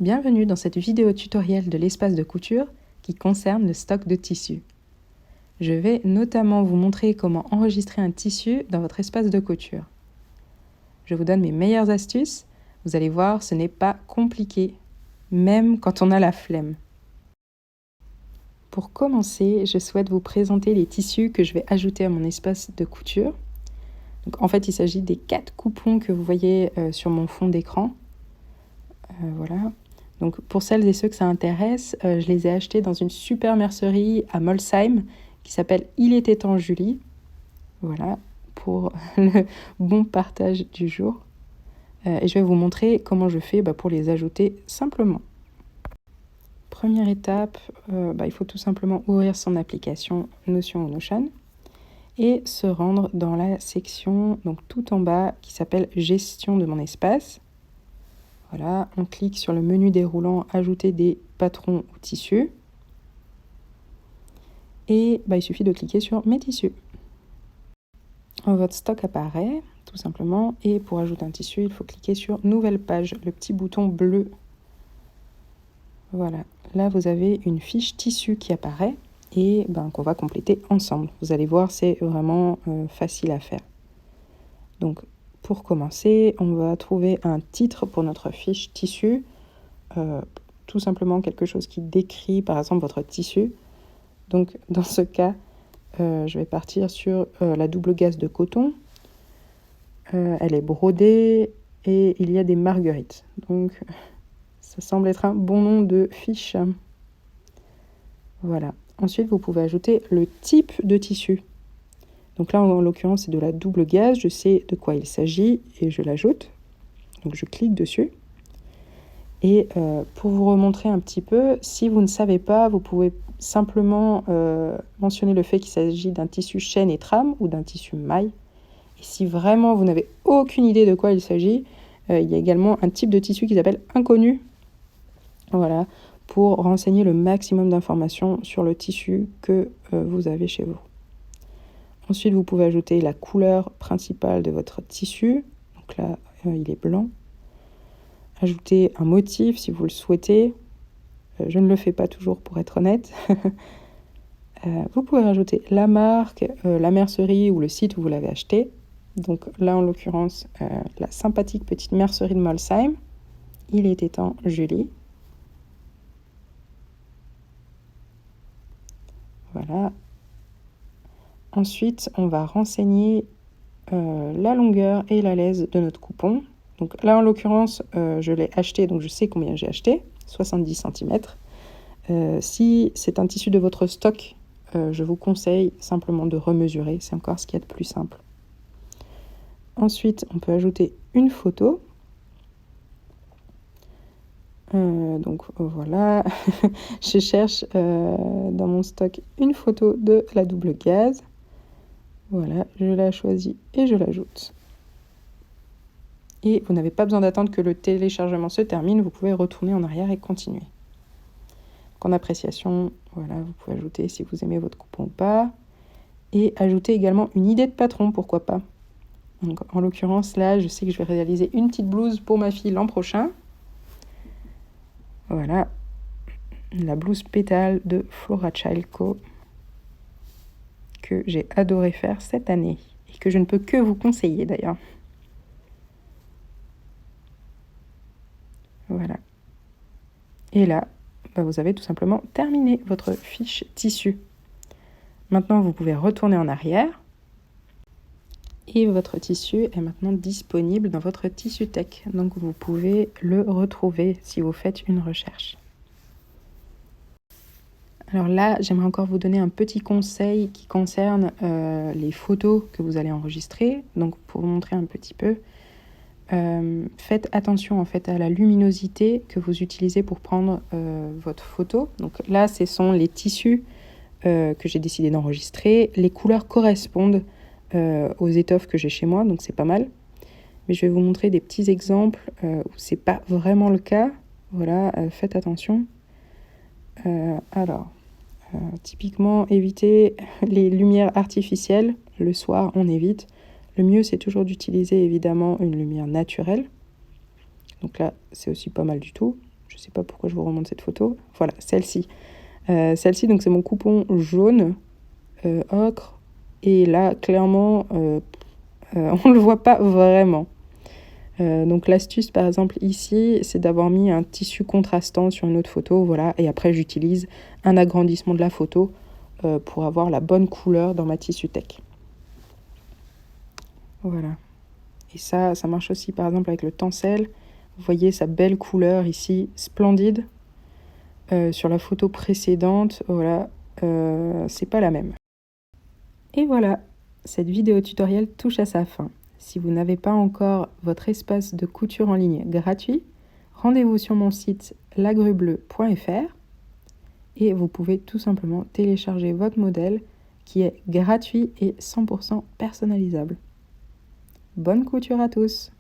Bienvenue dans cette vidéo tutoriel de l'espace de couture qui concerne le stock de tissus. Je vais notamment vous montrer comment enregistrer un tissu dans votre espace de couture. Je vous donne mes meilleures astuces. Vous allez voir, ce n'est pas compliqué, même quand on a la flemme. Pour commencer, je souhaite vous présenter les tissus que je vais ajouter à mon espace de couture. Donc, en fait, il s'agit des 4 coupons que vous voyez sur mon fond d'écran. Voilà. Donc, pour celles et ceux que ça intéresse, je les ai achetés dans une super mercerie à Molsheim qui s'appelle Il était temps Julie. Voilà, pour le bon partage du jour. Et je vais vous montrer comment je fais pour les ajouter simplement. Première étape, il faut tout simplement ouvrir son application Notion ou Notion et se rendre dans la section donc tout en bas qui s'appelle Gestion de mon espace. Voilà, on clique sur le menu déroulant Ajouter des patrons ou tissus. Et il suffit de cliquer sur Mes tissus. Votre stock apparaît, tout simplement. Et pour ajouter un tissu, il faut cliquer sur Nouvelle page, le petit bouton bleu. Voilà, là vous avez une fiche tissu qui apparaît et qu'on va compléter ensemble. Vous allez voir, c'est vraiment facile à faire. Donc, pour commencer, on va trouver un titre pour notre fiche tissu. Tout simplement quelque chose qui décrit, par exemple, votre tissu. Donc, dans ce cas, je vais partir sur la double gaze de coton. Elle est brodée et il y a des marguerites. Donc, ça semble être un bon nom de fiche. Voilà. Ensuite, vous pouvez ajouter le type de tissu. Donc là, en l'occurrence, c'est de la double gaze. Je sais de quoi il s'agit et je l'ajoute. Donc, je clique dessus. Et pour vous remontrer un petit peu, si vous ne savez pas, vous pouvez simplement mentionner le fait qu'il s'agit d'un tissu chaîne et trame ou d'un tissu maille. Et si vraiment vous n'avez aucune idée de quoi il s'agit, il y a également un type de tissu qui s'appelle inconnu. Voilà, pour renseigner le maximum d'informations sur le tissu que vous avez chez vous. Ensuite, vous pouvez ajouter la couleur principale de votre tissu. Donc là, il est blanc. Ajouter un motif si vous le souhaitez. Je ne le fais pas toujours pour être honnête. Vous pouvez rajouter la marque, la mercerie ou le site où vous l'avez acheté. Donc là, en l'occurrence, la sympathique petite mercerie de Molsheim. Il était temps Julie. Voilà. Ensuite, on va renseigner la longueur et la lèse de notre coupon. Donc là, en l'occurrence, je l'ai acheté, donc je sais combien j'ai acheté, 70 cm. Si c'est un tissu de votre stock, je vous conseille simplement de remesurer. C'est encore ce qu'il y a de plus simple. Ensuite, on peut ajouter une photo. Donc voilà, je cherche dans mon stock une photo de la double gaze. Voilà, je la choisis et je l'ajoute. Et vous n'avez pas besoin d'attendre que le téléchargement se termine, vous pouvez retourner en arrière et continuer. Donc en appréciation, voilà, vous pouvez ajouter si vous aimez votre coupon ou pas. Et ajouter également une idée de patron, pourquoi pas. Donc en l'occurrence, là, je sais que je vais réaliser une petite blouse pour ma fille l'an prochain. Voilà, la blouse pétale de Flora Child Co. que j'ai adoré faire cette année et que je ne peux que vous conseiller d'ailleurs. Voilà. Et là, vous avez tout simplement terminé votre fiche tissu. Maintenant, vous pouvez retourner en arrière. Et votre tissu est maintenant disponible dans votre tissu tech. Donc, vous pouvez le retrouver si vous faites une recherche. Alors là, j'aimerais encore vous donner un petit conseil qui concerne les photos que vous allez enregistrer. Donc, pour vous montrer un petit peu, faites attention en fait à la luminosité que vous utilisez pour prendre votre photo. Donc là, ce sont les tissus que j'ai décidé d'enregistrer. Les couleurs correspondent aux étoffes que j'ai chez moi, donc c'est pas mal. Mais je vais vous montrer des petits exemples où c'est pas vraiment le cas. Voilà, faites attention. Typiquement, évitez les lumières artificielles. Le soir, on évite. Le mieux, c'est toujours d'utiliser évidemment une lumière naturelle. Donc là, c'est aussi pas mal du tout. Je je sais pas pourquoi je vous remonte cette photo. Voilà, celle-ci. Celle-ci, donc c'est mon coupon jaune, ocre. Et là, clairement, on le voit pas vraiment. Donc l'astuce, par exemple, ici, c'est d'avoir mis un tissu contrastant sur une autre photo. Voilà. Et après, j'utilise un agrandissement de la photo pour avoir la bonne couleur dans ma tissu tech. Voilà. Et ça marche aussi, par exemple, avec le tencel. Vous voyez sa belle couleur ici, splendide. Sur la photo précédente, voilà, c'est pas la même. Et voilà, cette vidéo tutoriel touche à sa fin. Si vous n'avez pas encore votre espace de couture en ligne gratuit, rendez-vous sur mon site lagrubleu.fr et vous pouvez tout simplement télécharger votre modèle qui est gratuit et 100% personnalisable. Bonne couture à tous!